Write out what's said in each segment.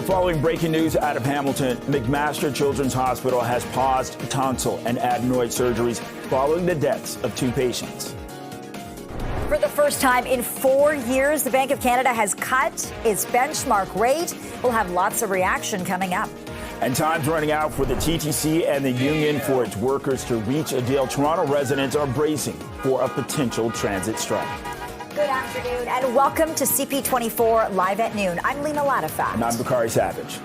Following breaking news out of Hamilton, McMaster Children's Hospital has paused tonsil and adenoid surgeries following the deaths of 2 patients. For the first time in 4 years, the Bank of Canada has cut its benchmark rate. We'll have lots of reaction coming up. And time's running out for the TTC and the union for its workers to reach a deal. Toronto residents are bracing for a potential transit strike. Good afternoon and welcome to CP24 Live at Noon. I'm Lena Latifat. And I'm Bakari Savage.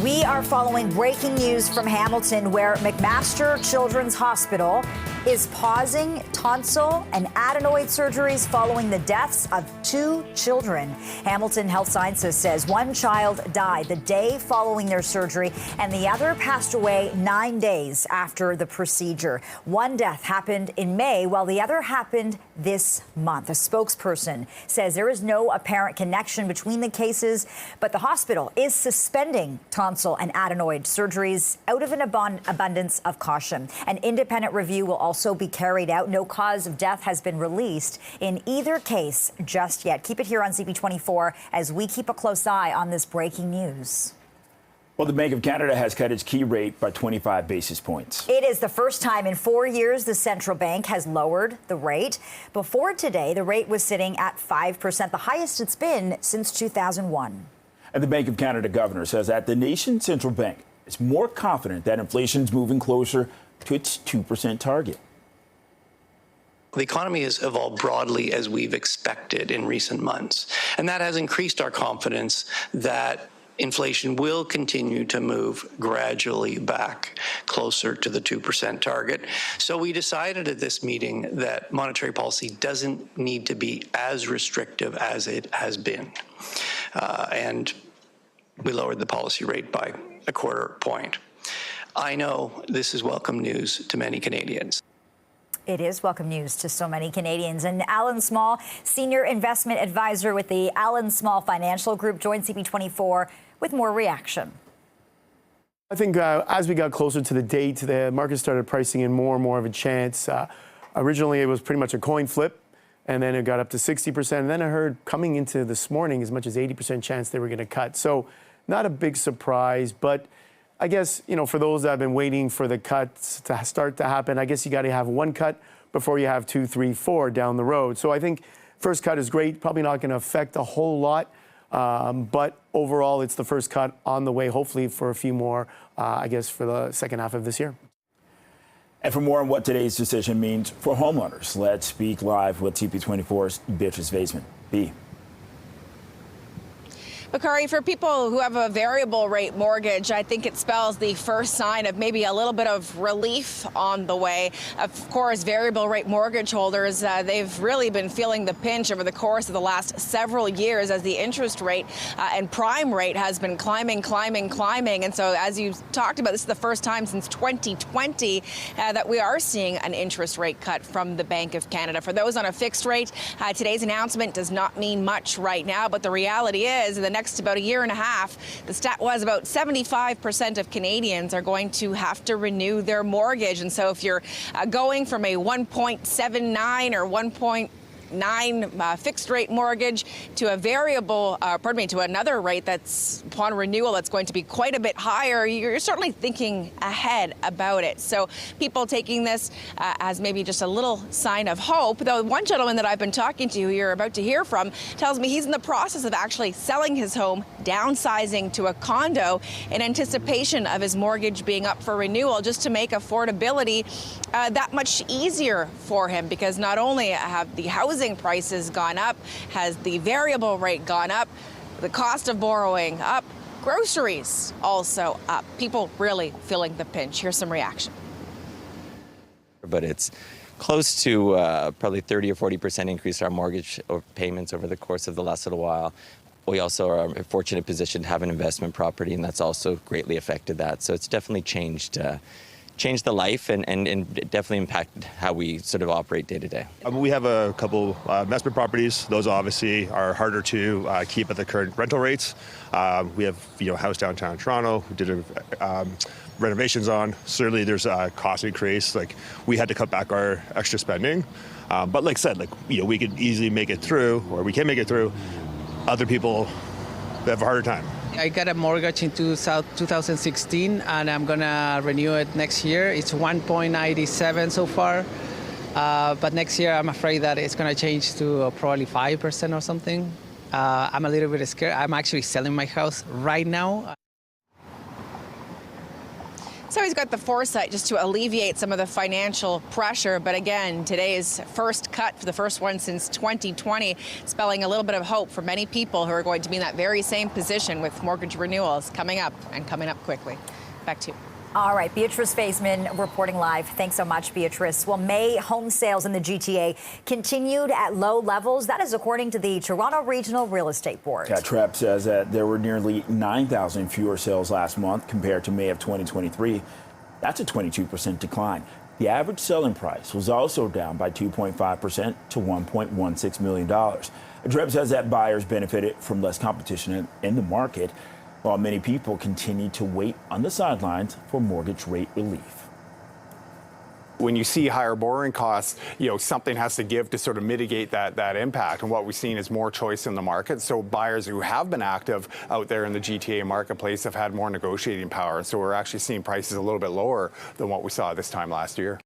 We are following breaking news from Hamilton, where McMaster Children's Hospital is pausing tonsil and adenoid surgeries following the deaths of 2 children. Hamilton Health Sciences says 1 child died the day following their surgery and the other passed away 9 days after the procedure. 1 death happened in May while the other happened this month. A spokesperson says there is no apparent connection between the cases, but the hospital is suspending tonsil and adenoid surgeries out of an abundance of caution. An independent review will also be carried out. No cause of death has been released in either case just yet. Keep it here on CP24 as we keep a close eye on this breaking news. Well, the Bank of Canada has cut its key rate by 25 basis points. It is the first time in 4 years the central bank has lowered the rate. Before today, the rate was sitting at 5%, the highest it's been since 2001. And the Bank of Canada governor says that the nation's central bank is more confident that inflation's moving closer to its 2% target. The economy has evolved broadly as we've expected in recent months, and that has increased our confidence that inflation will continue to move gradually back closer to the 2% target. So we decided at this meeting that monetary policy doesn't need to be as restrictive as it has been. And we lowered the policy rate by a 1/4 point. I know this is welcome news to many Canadians. It is welcome news to so many Canadians. And Alan Small, Senior Investment Advisor with the Alan Small Financial Group, joined CP24 with more reaction. I think as we got closer to the date, the market started pricing in more and more of a chance. Originally, it was pretty much a coin flip, and then it got up to 60%. And then I heard coming into this morning as much as 80% chance they were going to cut. So not a big surprise, but I guess, you know, for those that have been waiting for the cuts to start to happen, I guess you got to have 1 cut before you have 2, 3, 4 down the road. So I think first cut is great, probably not going to affect a whole lot. But overall, it's the first cut on the way, hopefully for a few more, I guess, for the second half of this year. And for more on what today's decision means for homeowners, let's speak live with CP24's Beatrice Vaisman. B. Bakari, for people who have a variable rate mortgage, I think it spells the first sign of maybe a little bit of relief on the way. Of course, variable rate mortgage holders, they've really been feeling the pinch over the course of the last several years as the interest rate and prime rate has been climbing. And so as you talked about, this is the first time since 2020 that we are seeing an interest rate cut from the Bank of Canada. For those on a fixed rate, today's announcement does not mean much right now, but the reality is in the next about a year and a half, the stat was about 75% of Canadians are going to have to renew their mortgage. And so if you're going from a 1.79 or 1.9 fixed rate mortgage to a variable, to another rate that's upon renewal that's going to be quite a bit higher, you're certainly thinking ahead about it. So people taking this as maybe just a little sign of hope. Though one gentleman that I've been talking to, who you're about to hear from, tells me he's in the process of actually selling his home, downsizing to a condo in anticipation of his mortgage being up for renewal, just to make affordability that much easier for him, because not only have the housing prices gone up, has the variable rate gone up, the cost of borrowing up, groceries also up. People really feeling the pinch. Here's some reaction. But it's close to probably 30 or 40% increase in our mortgage payments over the course of the last little while. We also are in a fortunate position to have an investment property, and that's also greatly affected that. So it's definitely changed changed the life and definitely impacted how we sort of operate day to day. We have a couple investment properties. Those obviously are harder to keep at the current rental rates. We have a house downtown Toronto. We did renovations on. Certainly there's a cost increase. Like, we had to cut back our extra spending. But like I said, we could easily make it through, or we can make it through. Other people have a harder time. I got a mortgage in 2016, and I'm going to renew it next year. It's 1.97 so far. But next year, I'm afraid that it's going to change to probably 5% or something. I'm a little bit scared. I'm actually selling my house right now. So he's got the foresight just to alleviate some of the financial pressure. But again, today's first cut, for the first one since 2020, spelling a little bit of hope for many people who are going to be in that very same position with mortgage renewals coming up quickly. Back to you. All right, Beatrice Faisman reporting live. Thanks so much, Beatrice. Well, May home sales in the GTA continued at low levels. That is according to the Toronto Regional Real Estate Board. Yeah, TREP says that there were nearly 9,000 fewer sales last month compared to May of 2023. That's a 22% decline. The average selling price was also down by 2.5% to $1.16 million. TREP says that buyers benefited from less competition in the market, while many people continue to wait on the sidelines for mortgage rate relief. When you see higher borrowing costs, something has to give to sort of mitigate that impact. And what we've seen is more choice in the market. So buyers who have been active out there in the GTA marketplace have had more negotiating power. So we're actually seeing prices a little bit lower than what we saw this time last year.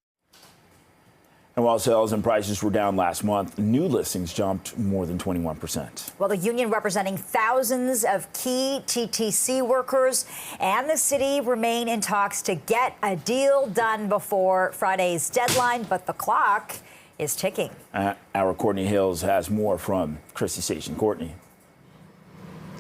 And while sales and prices were down last month, new listings jumped more than 21%. Well, the union representing thousands of key TTC workers and the city remain in talks to get a deal done before Friday's deadline, but the clock is ticking. Our Courtney Hills has more from Christie Station. Courtney.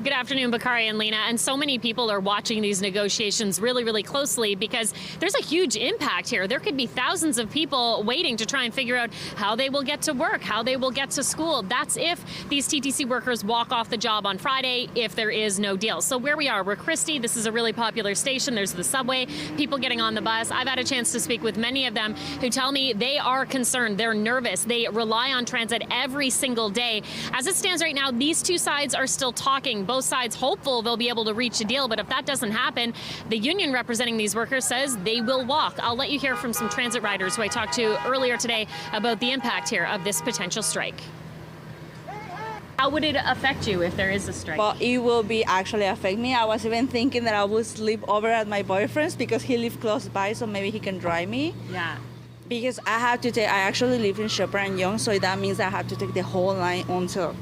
Good afternoon, Bakari and Lena. And so many people are watching these negotiations really, really closely because there's a huge impact here. There could be thousands of people waiting to try and figure out how they will get to work, how they will get to school. That's if these TTC workers walk off the job on Friday, if there is no deal. So where we are, we're Christie. This is a really popular station. There's the subway, people getting on the bus. I've had a chance to speak with many of them who tell me they are concerned. They're nervous. They rely on transit every single day. As it stands right now, these two sides are still talking. Both sides hopeful they'll be able to reach a deal, but if that doesn't happen, the union representing these workers says they will walk. I'll let you hear from some transit riders who I talked to earlier today about the impact here of this potential strike. How would it affect you if there is a strike? Well, it will be actually affect me. I was even thinking that I would sleep over at my boyfriend's because he lives close by, so maybe he can drive me. Yeah. Because I actually live in Shepherd and Yonge, so that means I have to take the whole line onto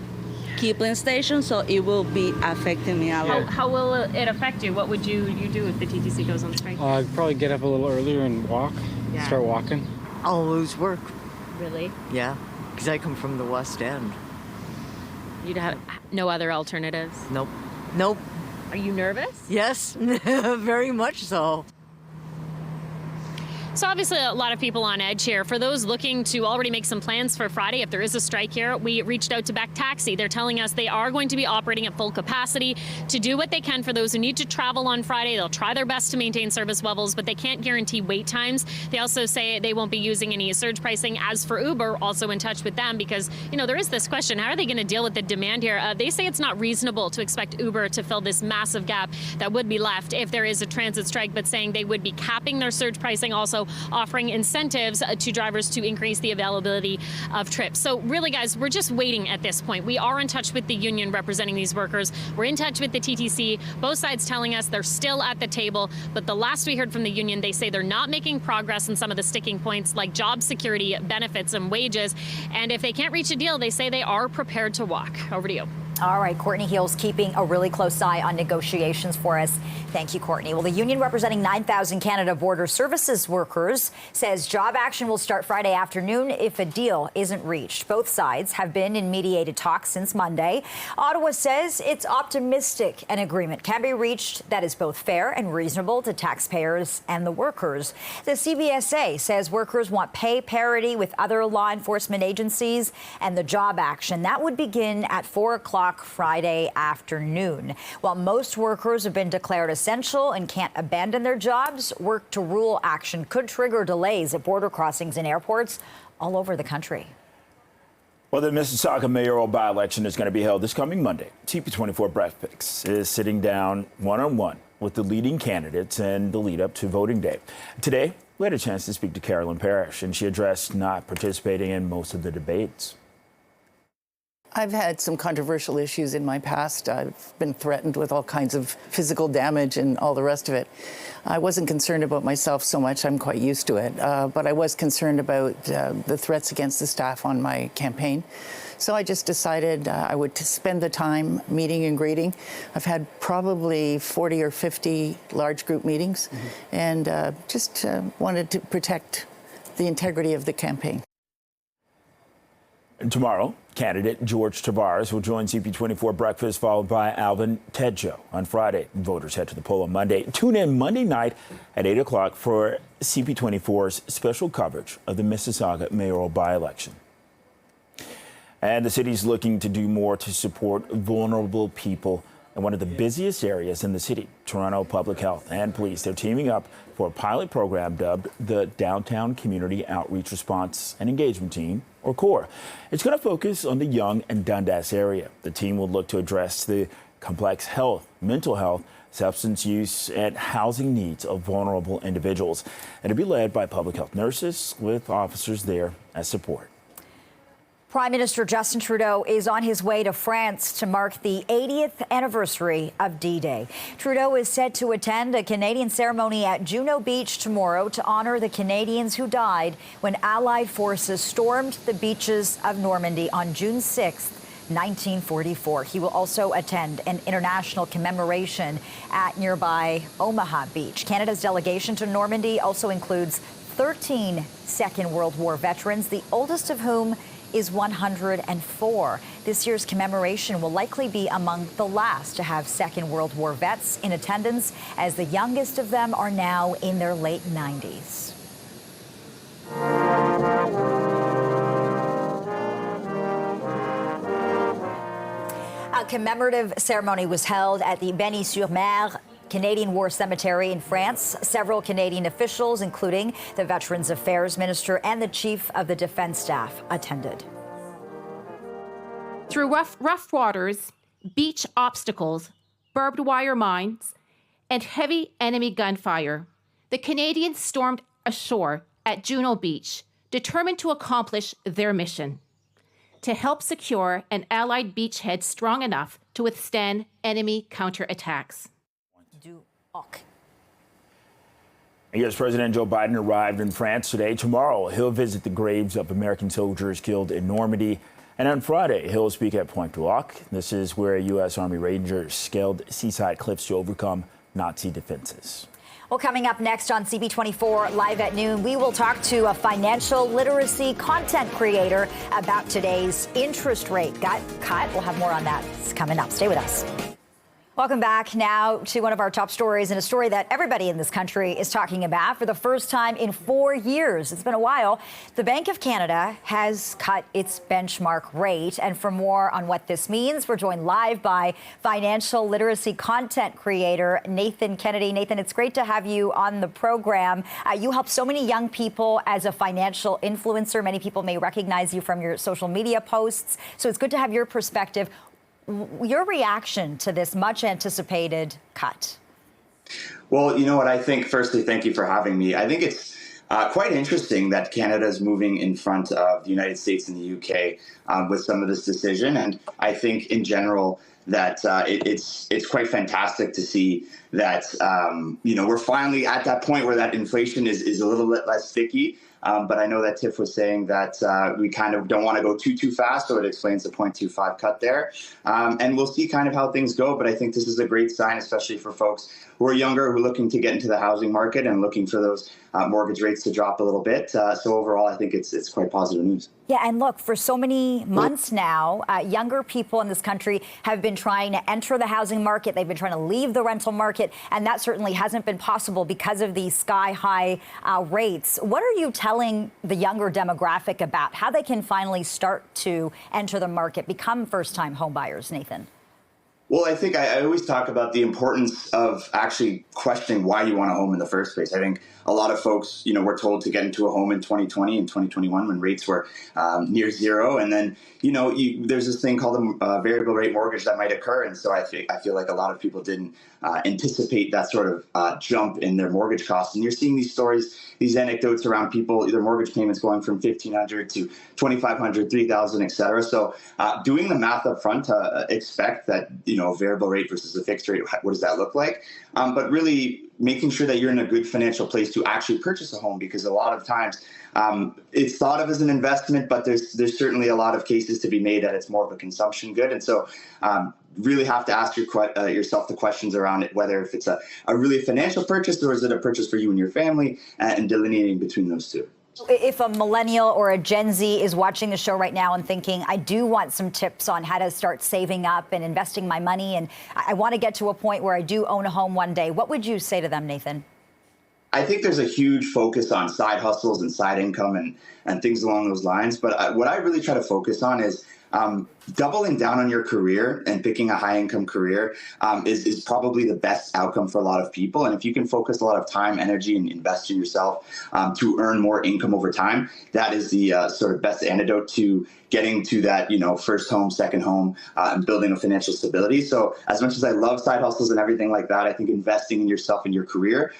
Kipling Station, so it will be affecting me a lot. How will it affect you? What would you do if the TTC goes on strike? I'd probably get up a little earlier and start walking. I'll lose work. Really? Yeah, because I come from the West End. You'd have no other alternatives? Nope. Nope. Are you nervous? Yes, very much so. So obviously a lot of people on edge here. For those looking to already make some plans for Friday, if there is a strike here, we reached out to Beck Taxi. They're telling us they are going to be operating at full capacity to do what they can for those who need to travel on Friday. They'll try their best to maintain service levels, but they can't guarantee wait times. They also say they won't be using any surge pricing. As for Uber, also in touch with them because, there is this question, how are they going to deal with the demand here? They say it's not reasonable to expect Uber to fill this massive gap that would be left if there is a transit strike, but saying they would be capping their surge pricing, also offering incentives to drivers to increase the availability of trips. So really, guys, we're just waiting at this point. We are in touch with the union representing these workers. We're in touch with the TTC, both sides telling us they're still at the table. But the last we heard from the union, they say they're not making progress in some of the sticking points like job security, benefits, and wages. And if they can't reach a deal, they say they are prepared to walk. Over to you. All right, Courtney Hills keeping a really close eye on negotiations for us. Thank you, Courtney. Well, the union representing 9,000 Canada Border Services workers says job action will start Friday afternoon if a deal isn't reached. Both sides have been in mediated talks since Monday. Ottawa says it's optimistic an agreement can be reached that is both fair and reasonable to taxpayers and the workers. The CBSA says workers want pay parity with other law enforcement agencies, and the job action that would begin at 4 o'clock o'clock Friday afternoon. While most workers have been declared essential and can't abandon their jobs, work to rule action could trigger delays at border crossings and airports all over the country. Well, the Mississauga mayoral by-election is going to be held this coming Monday. CP24 Breakfast is sitting down one-on-one with the leading candidates in the lead up to voting day. Today, we had a chance to speak to Carolyn Parrish, and she addressed not participating in most of the debates. I've had some controversial issues in my past. I've been threatened with all kinds of physical damage and all the rest of it. I wasn't concerned about myself so much. I'm quite used to it. But I was concerned about the threats against the staff on my campaign. So I just decided I would spend the time meeting and greeting. I've had probably 40 or 50 large group meetings, and just wanted to protect the integrity of the campaign. And tomorrow, candidate George Tavares will join CP24 Breakfast, followed by Alvin Tedjo on Friday. Voters head to the poll on Monday. Tune in Monday night at 8 o'clock for CP24's special coverage of the Mississauga mayoral by-election. And the city's looking to do more to support vulnerable people in one of the busiest areas in the city. Toronto Public Health and Police, they're teaming up for a pilot program dubbed the Downtown Community Outreach Response and Engagement Team, or CORE. It's going to focus on the Yonge and Dundas area. The team will look to address the complex health, mental health, substance use, and housing needs of vulnerable individuals. And it'll be led by public health nurses with officers there as support. Prime Minister Justin Trudeau is on his way to France to mark the 80th anniversary of D-Day. Trudeau is set to attend a Canadian ceremony at Juno Beach tomorrow to honor the Canadians who died when Allied forces stormed the beaches of Normandy on June 6, 1944. He will also attend an international commemoration at nearby Omaha Beach. Canada's delegation to Normandy also includes 13 Second World War veterans, the oldest of whom is 104. This year's commemoration will likely be among the last to have Second World War vets in attendance, as the youngest of them are now in their late 90s. A commemorative ceremony was held at the Benny-sur-Mer Canadian War Cemetery in France. Several Canadian officials, including the Veterans Affairs Minister and the Chief of the Defense Staff, attended. Through rough waters, beach obstacles, barbed wire mines, and heavy enemy gunfire, the Canadians stormed ashore at Juno Beach, determined to accomplish their mission: to help secure an Allied beachhead strong enough to withstand enemy counterattacks. U.S. President Joe Biden arrived in France today. Tomorrow, he'll visit the graves of American soldiers killed in Normandy. And on Friday, he'll speak at Pointe du Hoc. This is where U.S. Army Rangers scaled seaside cliffs to overcome Nazi defenses. Well, coming up next on CP24 Live at noon, we will talk to a financial literacy content creator about today's interest rate cut. We'll have more on that. It's coming up. Stay with us. Welcome back now to one of our top stories, and a story that everybody in this country is talking about for the first time in 4 years. It's been a while. The Bank of Canada has cut its benchmark rate. And for more on what this means, we're joined live by financial literacy content creator Nathan Kennedy. Nathan, it's great to have you on the program. You help so many young people as a financial influencer. Many people may recognize you from your social media posts. So it's good to have your perspective. Your reaction to this much anticipated cut? Well, you know what, I think, firstly, thank you for having me. I think it's quite interesting that Canada is moving in front of the United States and the UK with some of this decision. And I think in general that it's quite fantastic to see that, we're finally at that point where that inflation is a little bit less sticky. But I know that Tiff was saying that we kind of don't want to go too fast, so it explains the 0.25 cut there. And we'll see kind of how things go, but I think this is a great sign, especially for folks who who are younger, who are looking to get into the housing market and looking for those mortgage rates to drop a little bit. So overall, I think it's quite positive news. Yeah, and look, for so many months now, younger people in this country have been trying to enter the housing market. They've been trying to leave the rental market, and that certainly hasn't been possible because of these sky-high rates. What are you telling the younger demographic about how they can finally start to enter the market, become first-time homebuyers, Nathan? Well, I think I always talk about the importance of actually questioning why you want a home in the first place. I think a lot of folks, were told to get into a home in 2020 and 2021 when rates were near zero. And then, there's this thing called a variable rate mortgage that might occur. And so I feel like a lot of people didn't anticipate that sort of jump in their mortgage costs. And you're seeing these stories, these anecdotes around people, their mortgage payments going from $1,500 to $2,500, $3,000, et cetera. So doing the math up front to expect that, variable rate versus a fixed rate, what does that look like? But really making sure that you're in a good financial place to actually purchase a home, because a lot of times it's thought of as an investment, but there's certainly a lot of cases to be made that it's more of a consumption good. And so really have to ask yourself the questions around it, whether if it's a really financial purchase or is it a purchase for you and your family, and delineating between those two. If a millennial or a Gen Z is watching the show right now and thinking, I do want some tips on how to start saving up and investing my money, and I want to get to a point where I do own a home one day, what would you say to them, Nathan? I think there's a huge focus on side hustles and side income and things along those lines. But what I really try to focus on is doubling down on your career and picking a high income career is probably the best outcome for a lot of people. And if you can focus a lot of time, energy, and invest in yourself to earn more income over time, that is the sort of best antidote to getting to that, first home, second home, and building a financial stability. So as much as I love side hustles and everything like that, I think investing in yourself and your career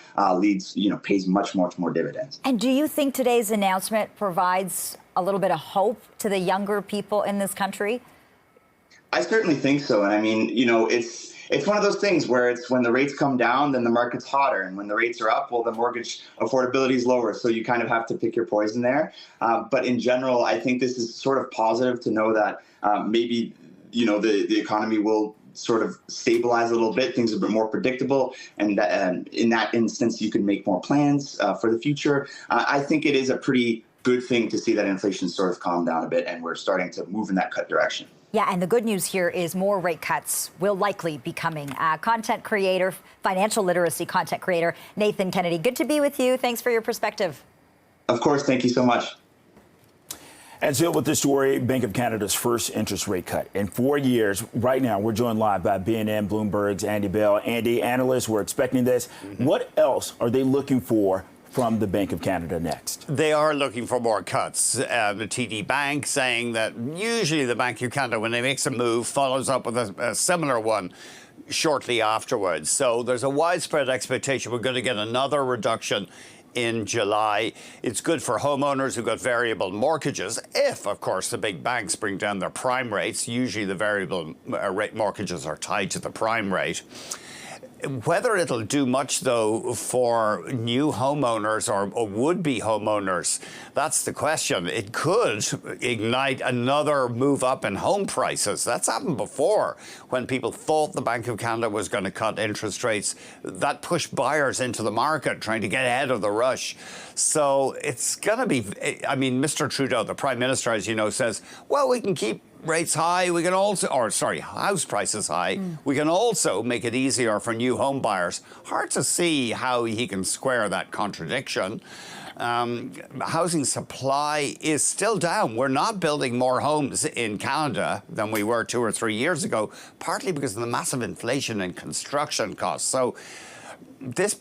pays much more dividends. And do you think today's announcement provides a little bit of hope to the younger people in this country? I certainly think so. And I mean, it's one of those things where it's when the rates come down, then the market's hotter. And when the rates are up, well, the mortgage affordability is lower. So you kind of have to pick your poison there. But in general, I think this is sort of positive to know that maybe, the economy will sort of stabilize a little bit. Things are a bit more predictable. And in that instance, you can make more plans for the future. I think it is a pretty good thing to see that inflation sort of calm down a bit and we're starting to move in that cut direction. Yeah, and the good news here is more rate cuts will likely be coming. Content creator, financial literacy content creator, Nathan Kennedy, good to be with you. Thanks for your perspective. Of course, thank you so much. And still with this story, Bank of Canada's first interest rate cut in 4 years. Right now, we're joined live by BNN Bloomberg's Andy Bell. Andy, analysts were expecting this. What else are they looking for from the Bank of Canada next? They are looking for more cuts. The TD Bank saying that usually the Bank of Canada, when they makes a move, follows up with a similar one shortly afterwards. So there's a widespread expectation we're going to get another reduction in July. It's good for homeowners who've got variable mortgages, if, of course, the big banks bring down their prime rates. Usually the variable rate mortgages are tied to the prime rate. Whether it'll do much, though, for new homeowners or would-be homeowners, that's the question. It could ignite another move up in home prices. That's happened before when people thought the Bank of Canada was going to cut interest rates. That pushed buyers into the market, trying to get ahead of the rush. So it's going to be, Mr. Trudeau, the Prime Minister, as you know, says, well, we can keep rates high, we can also, house prices high. We can also make it easier for new home buyers. Hard to see how he can square that contradiction. Housing supply is still down. We're not building more homes in Canada than we were 2 or 3 years ago, partly because of the massive inflation in construction costs. So this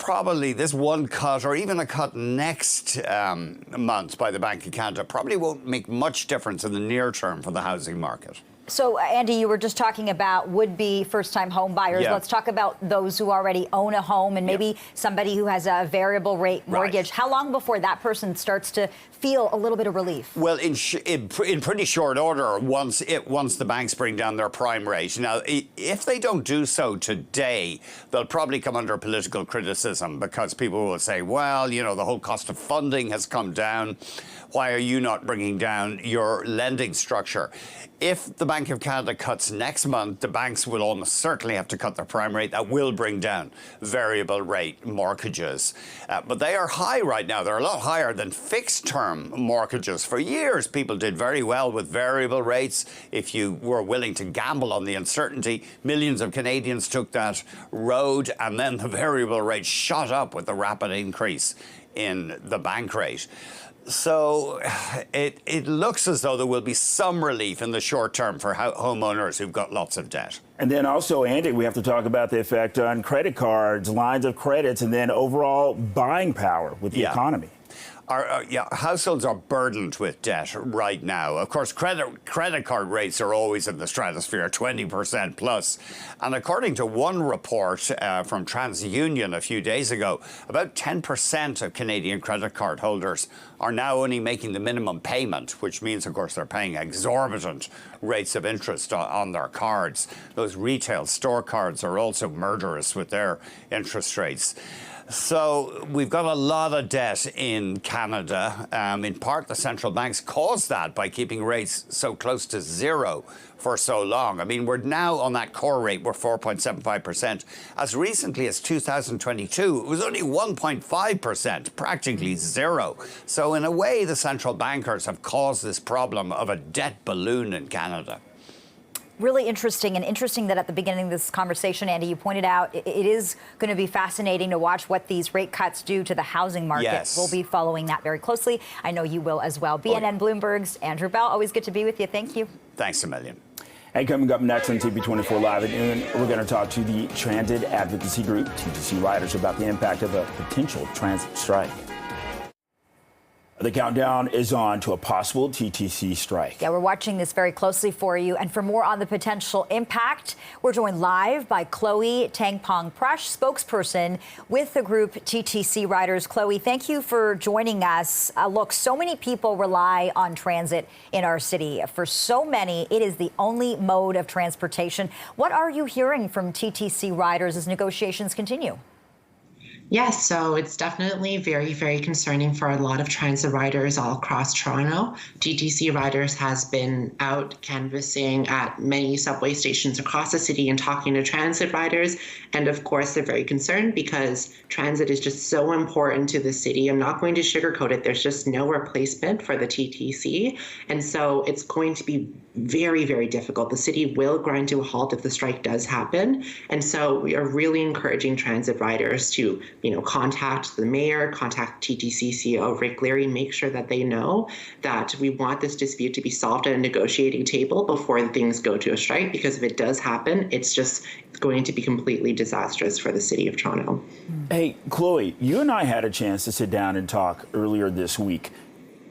one cut or even a cut next month by the Bank of Canada probably won't make much difference in the near term for the housing market. So, Andy, you were just talking about would-be first-time home buyers. Yeah. Let's talk about those who already own a home and maybe somebody who has a variable rate mortgage. Right. How long before that person starts to feel a little bit of relief? Well, in pretty short order, once the banks bring down their prime rate. Now, if they don't do so today, they'll probably come under political criticism because people will say, well, the whole cost of funding has come down. Why are you not bringing down your lending structure? If the Bank of Canada cuts next month, the banks will almost certainly have to cut their prime rate. That will bring down variable rate mortgages. But they are high right now. They're a lot higher than fixed term mortgages. For years, people did very well with variable rates. If you were willing to gamble on the uncertainty, millions of Canadians took that road, and then the variable rate shot up with the rapid increase in the bank rate. So it looks as though there will be some relief in the short term for homeowners who've got lots of debt. And then also, Andy, we have to talk about the effect on credit cards, lines of credits, and then overall buying power with the economy. Households are burdened with debt right now. Of course, credit card rates are always in the stratosphere, 20% plus. And according to one report from TransUnion a few days ago, about 10% of Canadian credit card holders are now only making the minimum payment, which means, of course, they're paying exorbitant rates of interest on their cards. Those retail store cards are also murderous with their interest rates. So we've got a lot of debt in Canada. In part, the central banks caused that by keeping rates so close to zero for so long. I mean, we're now on that core rate, we're 4.75%. As recently as 2022, it was only 1.5%, practically zero. So in a way, the central bankers have caused this problem of a debt balloon in Canada. Really interesting, and interesting that at the beginning of this conversation, Andy, you pointed out it is going to be fascinating to watch what these rate cuts do to the housing market. Yes. We'll be following that very closely. I know you will as well. BNN Bloomberg's Andrew Bell, always good to be with you. Thank you. Thanks a million. And coming up next on CP24 Live at noon, we're going to talk to the Transit Advocacy Group, TTC riders, about the impact of a potential transit strike. The countdown is on to a possible TTC strike. Yeah, we're watching this very closely for you. And for more on the potential impact, we're joined live by Chloe Tangpong-Prush, spokesperson with the group TTC Riders. Chloe, thank you for joining us. Look, so many people rely on transit in our city. For so many, it is the only mode of transportation. What are you hearing from TTC Riders as negotiations continue? Yes, so it's definitely very, very concerning for a lot of transit riders all across Toronto. TTC Riders has been out canvassing at many subway stations across the city and talking to transit riders. And of course, they're very concerned because transit is just so important to the city. I'm not going to sugarcoat it. There's just no replacement for the TTC. And so it's going to be very, very difficult. The city will grind to a halt if the strike does happen. And so we are really encouraging transit riders to, contact the mayor, contact TTC CEO Rick Leary, make sure that they know that we want this dispute to be solved at a negotiating table before things go to a strike, because if it does happen, it's just going to be completely disastrous for the city of Toronto. Hey, Chloe, you and I had a chance to sit down and talk earlier this week.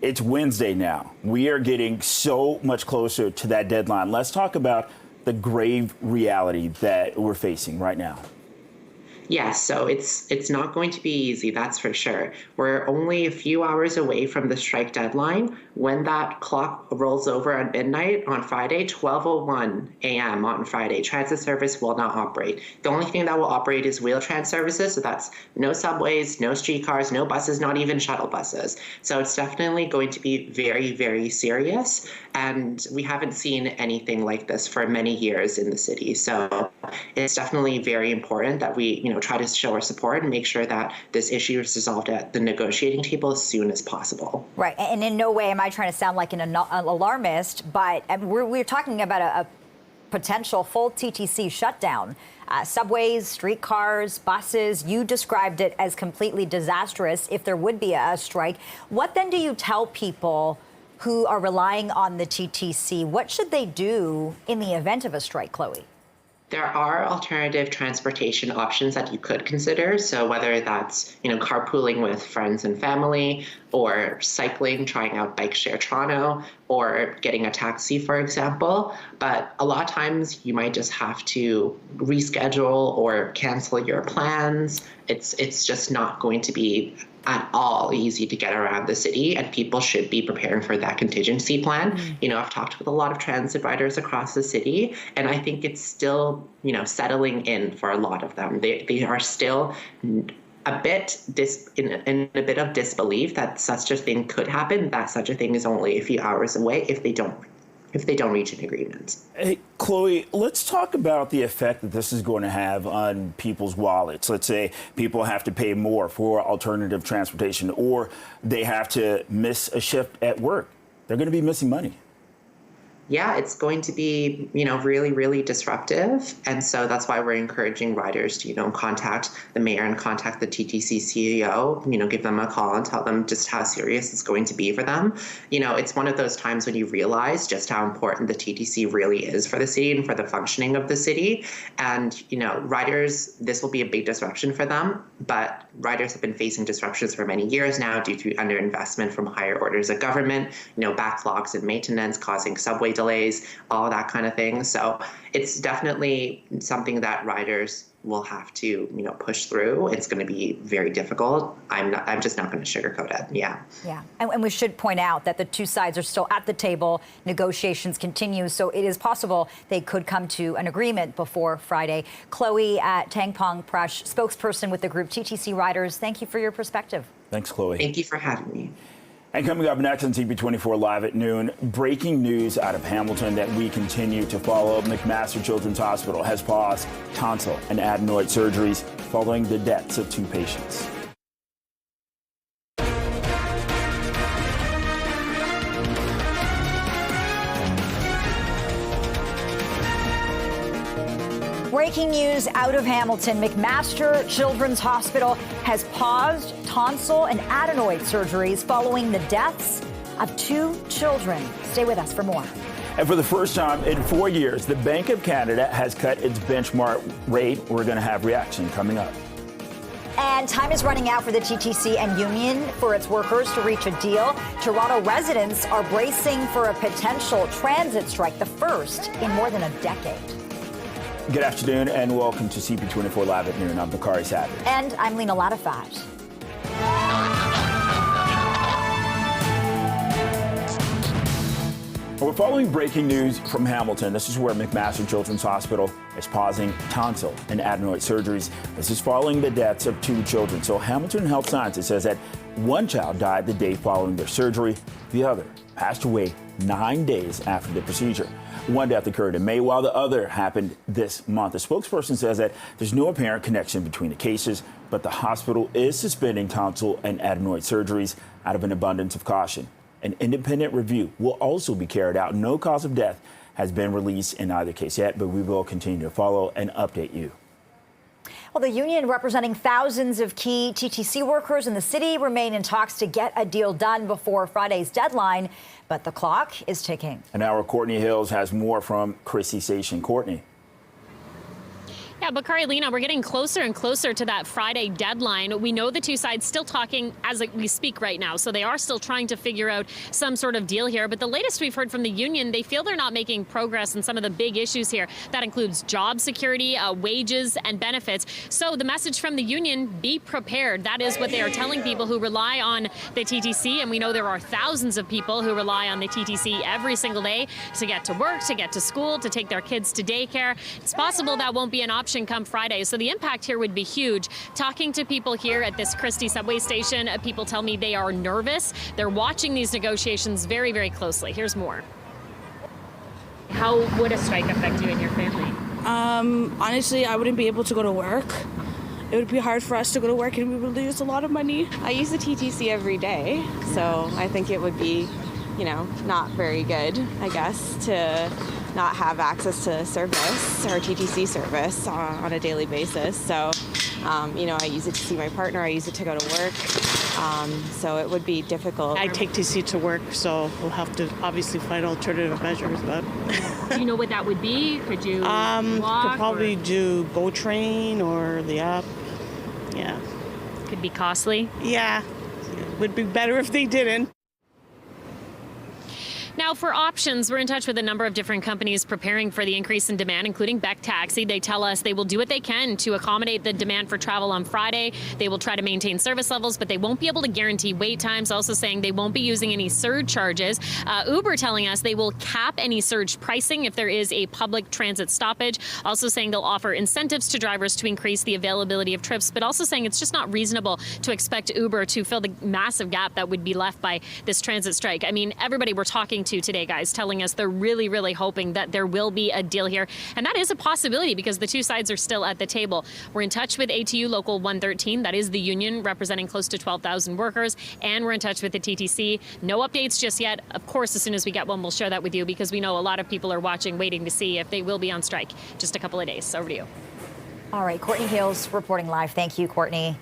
It's Wednesday now. We are getting so much closer to that deadline. Let's talk about the grave reality that we're facing right now. Yes, so it's not going to be easy, that's for sure. We're only a few hours away from the strike deadline. When that clock rolls over at midnight on Friday, 12:01 a.m. on Friday, transit service will not operate. The only thing that will operate is Wheel-Trans services, so that's no subways, no streetcars, no buses, not even shuttle buses. So it's definitely going to be very, very serious, and we haven't seen anything like this for many years in the city. So it's definitely very important that we, try to show our support and make sure that this issue is resolved at the negotiating table as soon as possible. Right, and in no way am I trying to sound like an alarmist, but we're talking about a potential full TTC shutdown. Subways, streetcars, buses, you described it as completely disastrous if there would be a strike. What then do you tell people who are relying on the TTC? What should they do in the event of a strike, Chloe? There are alternative transportation options that you could consider. So whether that's, carpooling with friends and family, or cycling, trying out Bike Share Toronto, or getting a taxi, for example. But a lot of times you might just have to reschedule or cancel your plans. It's just not going to be at all easy to get around the city, and people should be preparing for that contingency plan. I've talked with a lot of transit riders across the city, and I think it's still, settling in for a lot of them. They are still a bit in a bit of disbelief that such a thing could happen, that such a thing is only a few hours away if they don't if they don't reach an agreement. Hey, Chloe, let's talk about the effect that this is going to have on people's wallets. Let's say people have to pay more for alternative transportation, or they have to miss a shift at work. They're going to be missing money. Yeah, it's going to be, really, really disruptive. And so that's why we're encouraging riders to, contact the mayor and contact the TTC CEO, give them a call and tell them just how serious it's going to be for them. It's one of those times when you realize just how important the TTC really is for the city and for the functioning of the city. And, riders, this will be a big disruption for them, but riders have been facing disruptions for many years now due to underinvestment from higher orders of government, backlogs in maintenance causing subway delays, all that kind of thing. So it's definitely something that riders will have to, push through. It's going to be very difficult. I'm just not going to sugarcoat it. Yeah. Yeah. And we should point out that the two sides are still at the table. Negotiations continue. So it is possible they could come to an agreement before Friday. Chloe at Tangpong Press, spokesperson with the group TTC Riders, thank you for your perspective. Thanks, Chloe. Thank you for having me. And coming up next on CP24 Live at noon, breaking news out of Hamilton that we continue to follow. McMaster Children's Hospital has paused tonsil and adenoid surgeries following the deaths of 2 patients. Breaking news out of Hamilton. McMaster Children's Hospital has paused tonsil and adenoid surgeries following the deaths of 2 children. Stay with us for more. And for the first time in 4 years, the Bank of Canada has cut its benchmark rate. We're going to have reaction coming up. And time is running out for the TTC and union for its workers to reach a deal. Toronto residents are bracing for a potential transit strike, the first in more than a decade. Good afternoon and welcome to CP24 Live at noon. I'm Bakari Savage. And I'm Lena Latifat. We're following breaking news from Hamilton. This is where McMaster Children's Hospital is pausing tonsil and adenoid surgeries. This is following the deaths of 2 children. So Hamilton Health Sciences says that one child died the day following their surgery. The other passed away 9 days after the procedure. One death occurred in May, while the other happened this month. The spokesperson says that there's no apparent connection between the cases, but the hospital is suspending tonsil and adenoid surgeries out of an abundance of caution. An independent review will also be carried out. No cause of death has been released in either case yet, but we will continue to follow and update you. Well, the union representing thousands of key TTC workers in the city remain in talks to get a deal done before Friday's deadline, but the clock is ticking. And our Courtney Hills has more from Chrissy Station. Courtney. Yeah, Bakari, Lena, we're getting closer and closer to that Friday deadline. We know the two sides still talking as we speak right now, so they are still trying to figure out some sort of deal here. But the latest we've heard from the union, they feel they're not making progress in some of the big issues here. That includes job security, wages, and benefits. So the message from the union, be prepared. That is what they are telling people who rely on the TTC, and we know there are thousands of people who rely on the TTC every single day to get to work, to get to school, to take their kids to daycare. It's possible that won't be an option come Friday, so the impact here would be huge. Talking to people here at this Christie subway station, people tell me they are nervous. They're watching these negotiations very, very closely. Here's more. How would a strike affect you and your family? Honestly, I wouldn't be able to go to work. It would be hard for us to go to work and we would lose a lot of money. I use the TTC every day, so I think it would be, not very good, I guess, to not have access to service or TTC service on a daily basis. So, I use it to see my partner. I use it to go to work. So it would be difficult. I take TTC to work, so we'll have to obviously find alternative measures. But do you know what that would be? Could you walk? Could probably do GO Train or the app. Yeah. Could be costly. Yeah. It would be better if they didn't. Now, for options, we're in touch with a number of different companies preparing for the increase in demand, including Beck Taxi. They tell us they will do what they can to accommodate the demand for travel on Friday. They will try to maintain service levels, but they won't be able to guarantee wait times. Also saying they won't be using any surge charges. Uber telling us they will cap any surge pricing if there is a public transit stoppage. Also saying they'll offer incentives to drivers to increase the availability of trips, but also saying it's just not reasonable to expect Uber to fill the massive gap that would be left by this transit strike. I mean, everybody we're talking talking to today, guys, telling us they're really, really hoping that there will be a deal here. And that is a possibility because the two sides are still at the table. We're in touch with ATU Local 113. That is the union representing close to 12,000 workers. And we're in touch with the TTC. No updates just yet. Of course, as soon as we get one, we'll share that with you because we know a lot of people are watching, waiting to see if they will be on strike. Just a couple of days. Over to you. All right, Courtney Hales reporting live. Thank you, Courtney.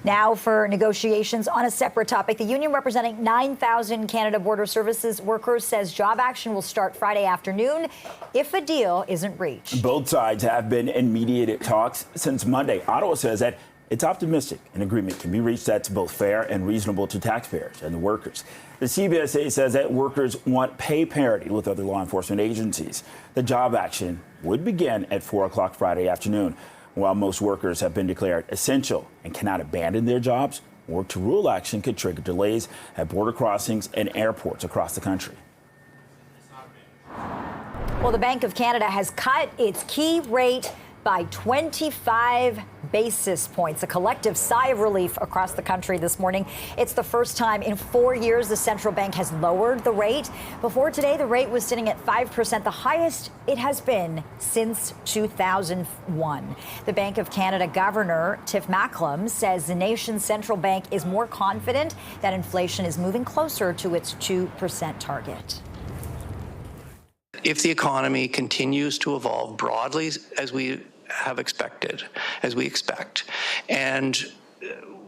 Now for negotiations on a separate topic. The union representing 9,000 Canada Border Services workers says job action will start Friday afternoon if a deal isn't reached. Both sides have been in mediated talks since Monday. Ottawa says that it's optimistic an agreement can be reached that's both fair and reasonable to taxpayers and the workers. The CBSA says that workers want pay parity with other law enforcement agencies. The job action would begin at 4 o'clock Friday afternoon. While most workers have been declared essential and cannot abandon their jobs, work to rule action could trigger delays at border crossings and airports across the country. Well, the Bank of Canada has cut its key rate by 25 basis points, a collective sigh of relief across the country this morning. It's the first time in 4 years the central bank has lowered the rate. Before today, the rate was sitting at 5%, the highest it has been since 2001. The Bank of Canada Governor Tiff Macklem says the nation's central bank is more confident that inflation is moving closer to its 2% target. If the economy continues to evolve broadly as we expect, and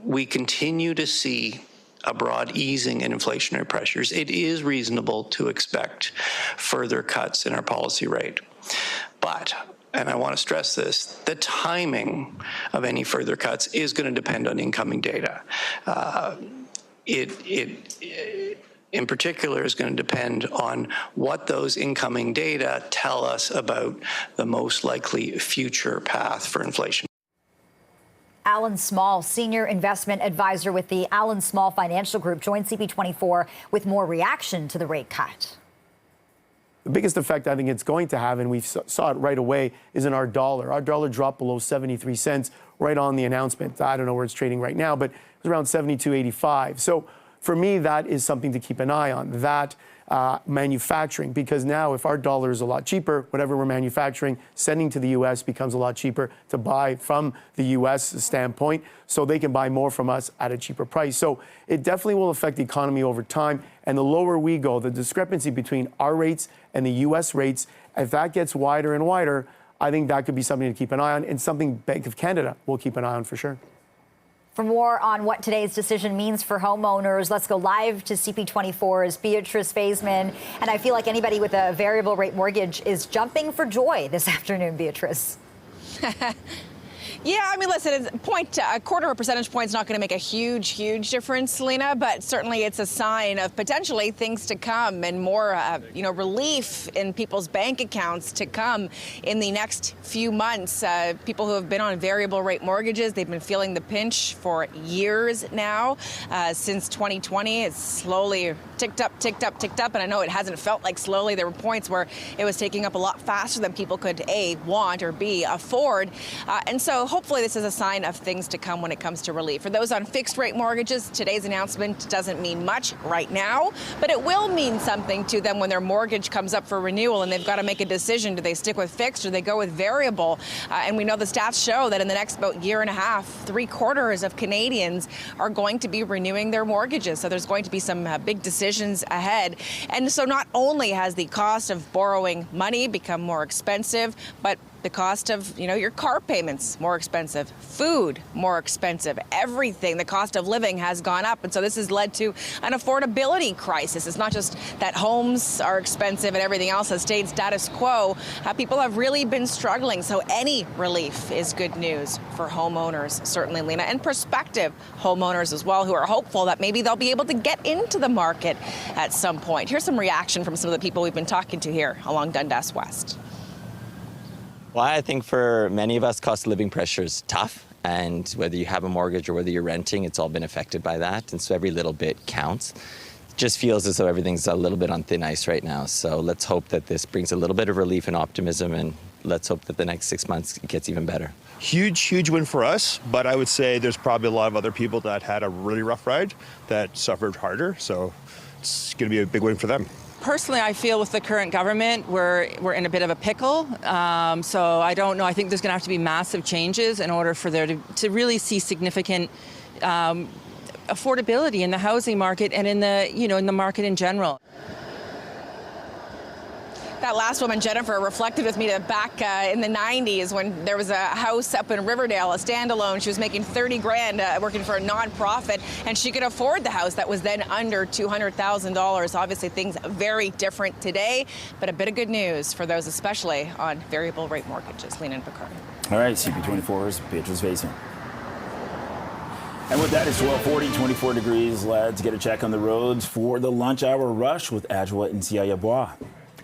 we continue to see a broad easing in inflationary pressures, it is reasonable to expect further cuts in our policy rate. But, and I want to stress this, the timing of any further cuts is going to depend on incoming data. In particular, is going to depend on what those incoming data tell us about the most likely future path for inflation. Alan Small, Senior Investment Advisor with the Alan Small Financial Group, joined CP24 with more reaction to the rate cut. The biggest effect I think it's going to have, and we saw it right away, is in our dollar. Our dollar dropped below 73 cents right on the announcement. I don't know where it's trading right now, but it was around 72.85. So for me, that is something to keep an eye on, that manufacturing, because now if our dollar is a lot cheaper, whatever we're manufacturing, sending to the U.S. becomes a lot cheaper to buy from the U.S. standpoint, so they can buy more from us at a cheaper price. So it definitely will affect the economy over time. And the lower we go, the discrepancy between our rates and the U.S. rates, if that gets wider and wider, I think that could be something to keep an eye on, and something Bank of Canada will keep an eye on for sure. For more on what today's decision means for homeowners, let's go live to CP24's Beatrice Faisman. And I feel like anybody with a variable rate mortgage is jumping for joy this afternoon, Beatrice. Yeah, I mean, listen, a quarter of a percentage point is not going to make a huge difference, Lena, but certainly it's a sign of potentially things to come and more, relief in people's bank accounts to come in the next few months. People who have been on variable rate mortgages, they've been feeling the pinch for years now. Since 2020, it's slowly ticked up, and I know it hasn't felt like slowly. There were points where it was taking up a lot faster than people could A, want, or B, afford. And so hopefully this is a sign of things to come when it comes to relief. For those on fixed rate mortgages, today's announcement doesn't mean much right now, but it will mean something to them when their mortgage comes up for renewal and they've got to make a decision. Do they stick with fixed or they go with variable? And we know the stats show that in the next about year and a half, 3/4 of Canadians are going to be renewing their mortgages. So there's going to be some big decisions ahead. And so not only has the cost of borrowing money become more expensive, but the cost of, your car payments more expensive, food more expensive, everything, the cost of living has gone up. And so this has led to an affordability crisis. It's not just that homes are expensive and everything else has stayed status quo. People have really been struggling. So any relief is good news for homeowners, certainly, Lena, and prospective homeowners as well, who are hopeful that maybe they'll be able to get into the market at some point. Here's some reaction from some of the people we've been talking to here along Dundas West. Well, I think for many of us, cost of living pressure is tough. And whether you have a mortgage or whether you're renting, it's all been affected by that. And so every little bit counts. It just feels as though everything's a little bit on thin ice right now. So let's hope that this brings a little bit of relief and optimism. And let's hope that the next 6 months it gets even better. Huge win for us. But I would say there's probably a lot of other people that had a really rough ride that suffered harder. So it's going to be a big win for them. Personally, I feel with the current government, we're in a bit of a pickle. So I don't know. I think there's going to have to be massive changes in order for there to really see significant affordability in the housing market and in the market in general. That last woman, Jennifer, reflected with me to back in the 90s when there was a house up in Riverdale, a standalone. She was making $30,000 working for a nonprofit, and she could afford the house that was then under $200,000. Obviously, things very different today, but a bit of good news for those especially on variable rate mortgages. Lena and Picard. All right, CP24's Beatrice Vason. And with that, it's 12:40, 24 degrees. Let's get a check on the roads for the lunch hour rush with Adjoa and Siayabois.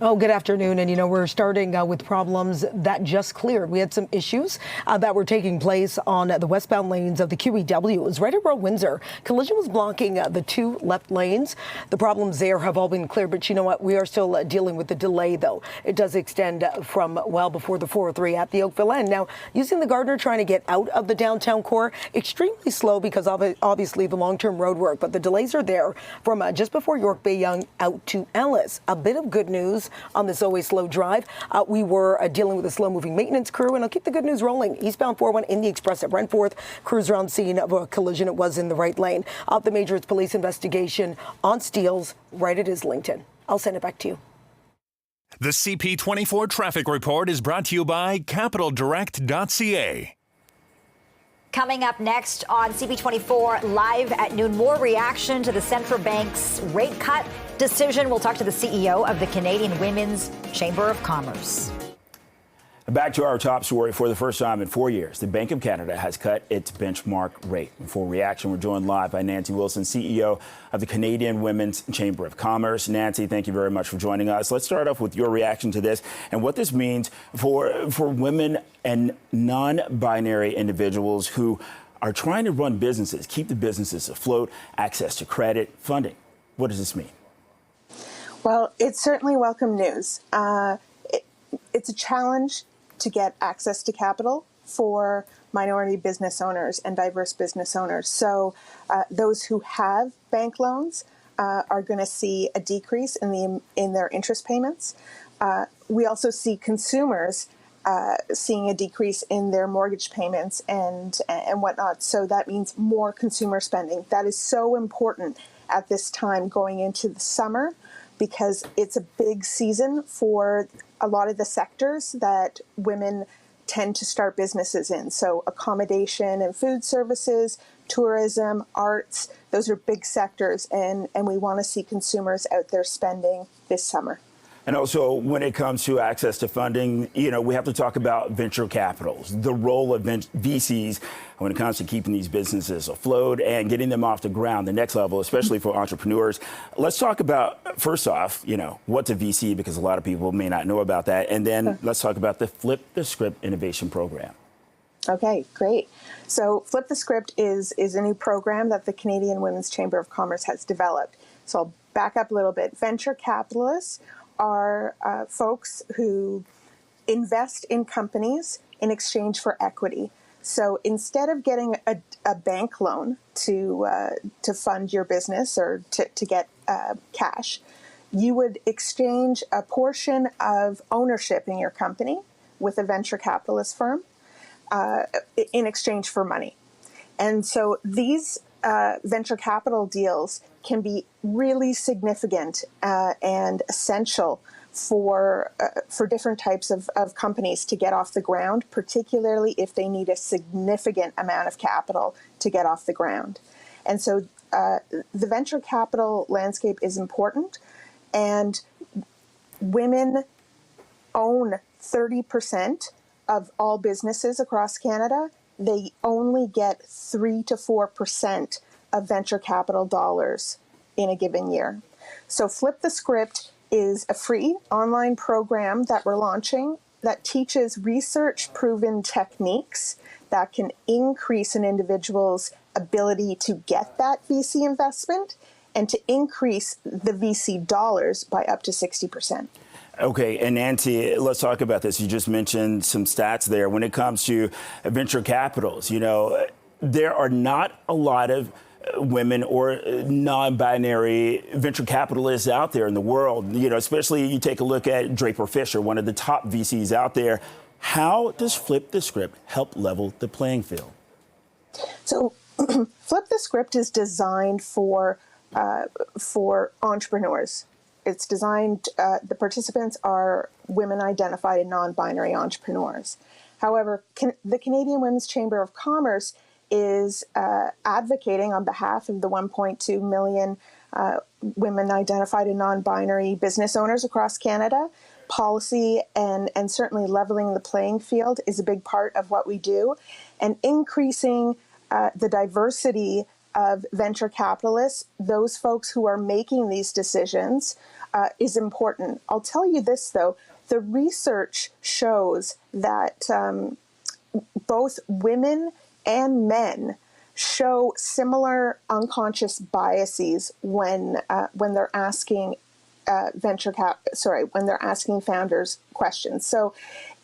Oh, good afternoon. And, we're starting with problems that just cleared. We had some issues that were taking place on the westbound lanes of the QEW. It was right around Windsor. Collision was blocking the two left lanes. The problems there have all been cleared. But you know what? We are still dealing with the delay, though. It does extend from well before the 403 at the Oakville end. Now, using the Gardner trying to get out of the downtown core, extremely slow because of obviously the long-term road work. But the delays are there from just before York Bay Yonge out to Ellis. A bit of good news on this always slow drive. We were dealing with a slow-moving maintenance crew, and I'll keep the good news rolling. Eastbound 401 in the Express at Brentforth. Crews are on scene of a collision. It was in the right lane. The major police investigation on Steeles right at Islington. I'll send it back to you. The CP24 traffic report is brought to you by CapitalDirect.ca. Coming up next on CP24 live at noon, more reaction to the central bank's rate cut decision. We'll talk to the CEO of the Canadian Women's Chamber of Commerce. Back to our top story. For the first time in 4 years, the Bank of Canada has cut its benchmark rate. For reaction, we're joined live by Nancy Wilson, CEO of the Canadian Women's Chamber of Commerce. Nancy, thank you very much for joining us. Let's start off with your reaction to this and what this means for women and non-binary individuals who are trying to run businesses, keep the businesses afloat, access to credit, funding. What does this mean? Well, it's certainly welcome news. It's a challenge to get access to capital for minority business owners and diverse business owners. So those who have bank loans are going to see a decrease in their interest payments. We also see consumers seeing a decrease in their mortgage payments and whatnot. So that means more consumer spending. That is so important at this time going into the summer, because it's a big season for a lot of the sectors that women tend to start businesses in. So accommodation and food services, tourism, arts, those are big sectors, and we want to see consumers out there spending this summer. And also, when it comes to access to funding, we have to talk about venture capitals, the role of VCs when it comes to keeping these businesses afloat and getting them off the ground, the next level, especially for entrepreneurs. Let's talk about, first off, what's a VC, because a lot of people may not know about that. And then let's talk about the Flip the Script Innovation Program. Okay, great. So Flip the Script is a new program that the Canadian Women's Chamber of Commerce has developed. So I'll back up a little bit. Venture capitalists are folks who invest in companies in exchange for equity. So instead of getting a bank loan to fund your business or to get cash, you would exchange a portion of ownership in your company with a venture capitalist firm in exchange for money. And so these venture capital deals can be really significant and essential for different types of companies to get off the ground, particularly if they need a significant amount of capital to get off the ground. And so the venture capital landscape is important, and women own 30% of all businesses across Canada. They only get 3 to 4% of venture capital dollars in a given year. So Flip the Script is a free online program that we're launching that teaches research-proven techniques that can increase an individual's ability to get that VC investment and to increase the VC dollars by up to 60%. Okay, and Nancy, let's talk about this. You just mentioned some stats there. When it comes to venture capitals, there are not a lot of women or non-binary venture capitalists out there in the world. You know, especially you take a look at Draper Fisher, one of the top VCs out there. How does Flip the Script help level the playing field? So Flip the Script is designed for entrepreneurs. It's designed, the participants are women identified and non-binary entrepreneurs. However, the Canadian Women's Chamber of Commerce is advocating on behalf of the 1.2 million women identified and non-binary business owners across Canada. Policy and certainly leveling the playing field is a big part of what we do, and increasing the diversity of venture capitalists, those folks who are making these decisions, is important. I'll tell you this, though. The research shows that both women and men show similar unconscious biases when they're asking when they're asking founders questions. So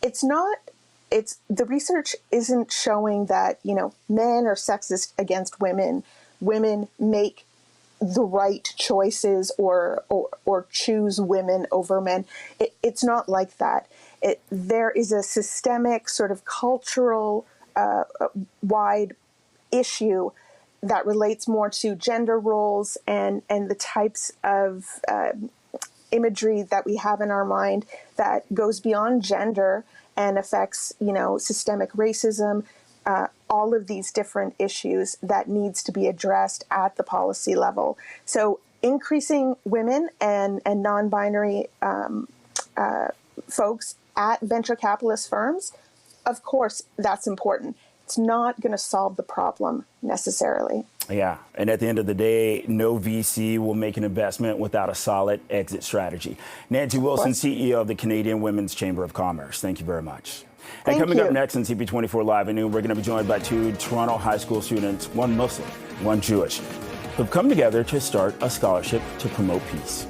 the research isn't showing that, you know, men are sexist against women. Women make the right choices or choose women over men. It's not like that. There is a systemic sort of cultural wide issue that relates more to gender roles and the types of imagery that we have in our mind that goes beyond gender and affects, you know, systemic racism, all of these different issues that needs to be addressed at the policy level. So increasing women and non-binary folks at venture capitalist firms, of course, that's important. It's not going to solve the problem necessarily. Yeah, and at the end of the day, no VC will make an investment without a solid exit strategy. Nancy Wilson, CEO of the Canadian Women's Chamber of Commerce, thank you very much. And coming up next on CP24 Live at noon, we're going to be joined by two Toronto high school students, one Muslim, one Jewish, who've come together to start a scholarship to promote peace.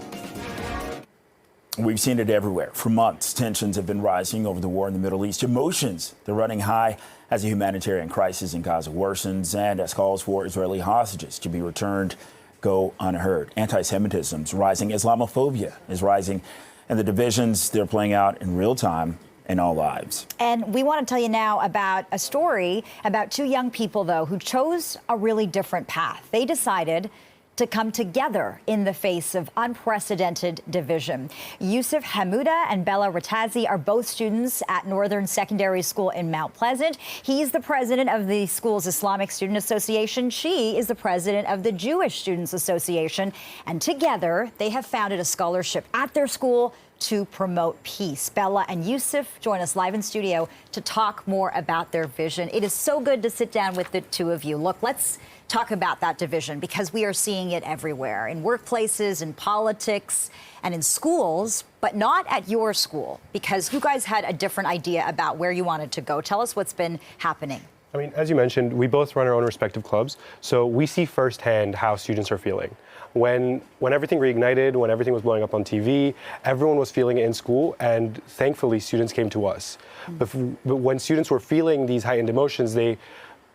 We've seen it everywhere. For months, tensions have been rising over the war in the Middle East. Emotions, they're running high as the humanitarian crisis in Gaza worsens and as calls for Israeli hostages to be returned go unheard. Anti-Semitism's rising, Islamophobia is rising, and the divisions, they're playing out in real time in all lives. And we want to tell you now about a story about two young people, though, who chose a really different path. They decided to come together in the face of unprecedented division. Yusuf Hamouda and Bella Ratazi are both students at Northern Secondary School in Mount Pleasant. He's the president of the school's Islamic Student Association. She is the president of the Jewish Students Association. And together, they have founded a scholarship at their school to promote peace. Bella and Yusuf join us live in studio to talk more about their vision. It is so good to sit down with the two of you. Look, let's talk about that division, because we are seeing it everywhere, in workplaces, in politics, and in schools, but not at your school, because you guys had a different idea about where you wanted to go. Tell us what's been happening. I mean, as you mentioned, we both run our own respective clubs, so we see firsthand how students are feeling. When everything reignited, when everything was blowing up on TV, everyone was feeling it in school, and thankfully students came to us. But when students were feeling these heightened emotions,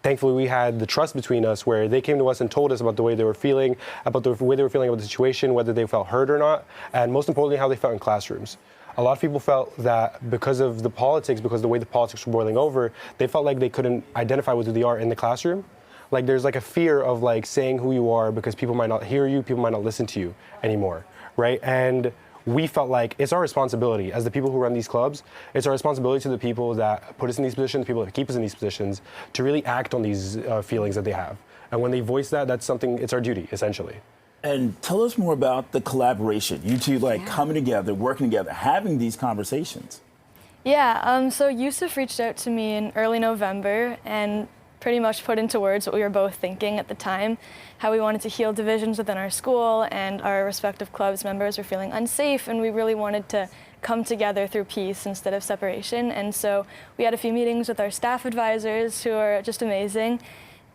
thankfully we had the trust between us where they came to us and told us about the way they were feeling, about the way they were feeling about the situation, whether they felt heard or not, and most importantly, how they felt in classrooms. A lot of people felt that because of the politics, because of the way the politics were boiling over, they felt like they couldn't identify with who they are in the classroom. Like there's like a fear of like saying who you are because people might not hear you, people might not listen to you anymore, right? And we felt like it's our responsibility as the people who run these clubs, it's our responsibility to the people that put us in these positions, people that keep us in these positions, to really act on these feelings that they have. And when they voice that, that's something, it's our duty, essentially. And tell us more about the collaboration. You two coming together, working together, having these conversations. Yeah, so Yusuf reached out to me in early November and pretty much put into words what we were both thinking at the time, how we wanted to heal divisions within our school, and our respective clubs members were feeling unsafe, and we really wanted to come together through peace instead of separation. And so we had a few meetings with our staff advisors who are just amazing.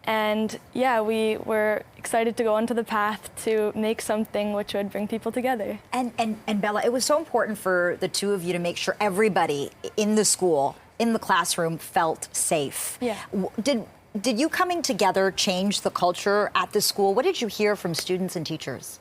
And yeah, we were excited to go onto the path to make something which would bring people together. And Bella, it was so important for the two of you to make sure everybody in the school, in the classroom, felt safe. Yeah. Did you coming together change the culture at the school? What did you hear from students and teachers?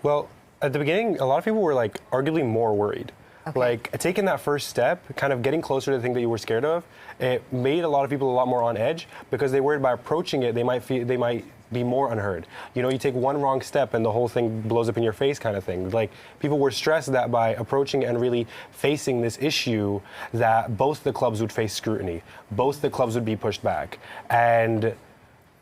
Well, at the beginning, a lot of people were like arguably more worried. Okay. Like taking that first step, kind of getting closer to the thing that you were scared of, it made a lot of people a lot more on edge because they worried by approaching it, they might be more unheard. You know, you take one wrong step and the whole thing blows up in your face kind of thing. Like people were stressed that by approaching and really facing this issue that both the clubs would face scrutiny, both the clubs would be pushed back. And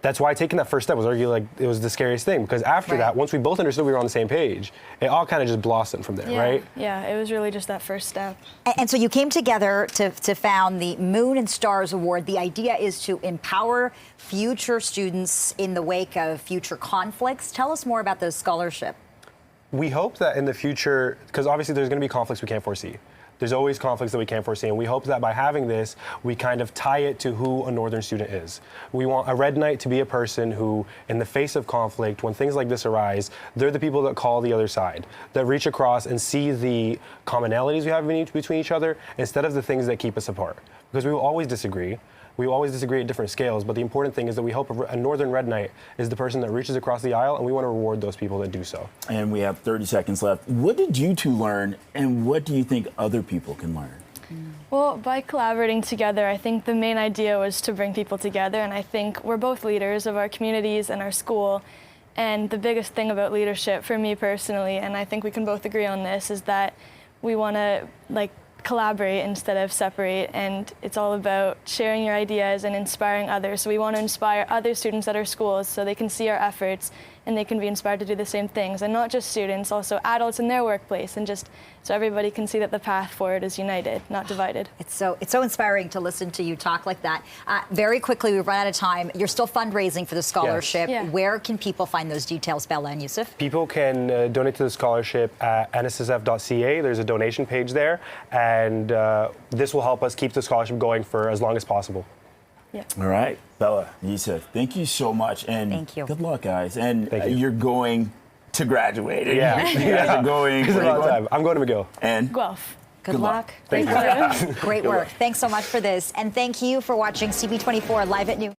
that's why taking that first step was arguably like it was the scariest thing because after that, once we both understood we were on the same page, it all kind of just blossomed from there, right? Yeah, it was really just that first step. And so you came together to found the Moon and Stars Award. The idea is to empower future students in the wake of future conflicts. Tell us more about the scholarship. We hope that in the future, because obviously there's going to be conflicts we can't foresee. There's always conflicts that we can't foresee, and we hope that by having this, we kind of tie it to who a Northern student is. We want a Red Knight to be a person who, in the face of conflict, when things like this arise, they're the people that call the other side, that reach across and see the commonalities we have between each other instead of the things that keep us apart. Because we will always disagree. We always disagree at different scales, but the important thing is that we hope a Northern Red Knight is the person that reaches across the aisle, and we want to reward those people that do so. And we have 30 seconds left. What did you two learn, and what do you think other people can learn? Well, by collaborating together, I think the main idea was to bring people together, and I think we're both leaders of our communities and our school. And the biggest thing about leadership for me personally, and I think we can both agree on this, is that we want to collaborate instead of separate, and it's all about sharing your ideas and inspiring others. So we want to inspire other students at our schools so they can see our efforts and they can be inspired to do the same things, and not just students, also adults in their workplace, and just so everybody can see that the path forward is united, not divided. It's so inspiring to listen to you talk like that. Very quickly, we've run out of time. You're still fundraising for the scholarship. Yes. Yeah. Where can people find those details, Bella and Yusuf? People can donate to the scholarship at nssf.ca. There's a donation page there, and this will help us keep the scholarship going for as long as possible. Yeah. All right, Bella, Yusuf, thank you so much, and thank you. Good luck, guys. And you're going to graduate. Yeah, you guys are going. It's about time. I'm going to McGill. And Guelph. Good luck. Thank you. Great work. Thanks so much for this, and thank you for watching CP24 Live at Noon.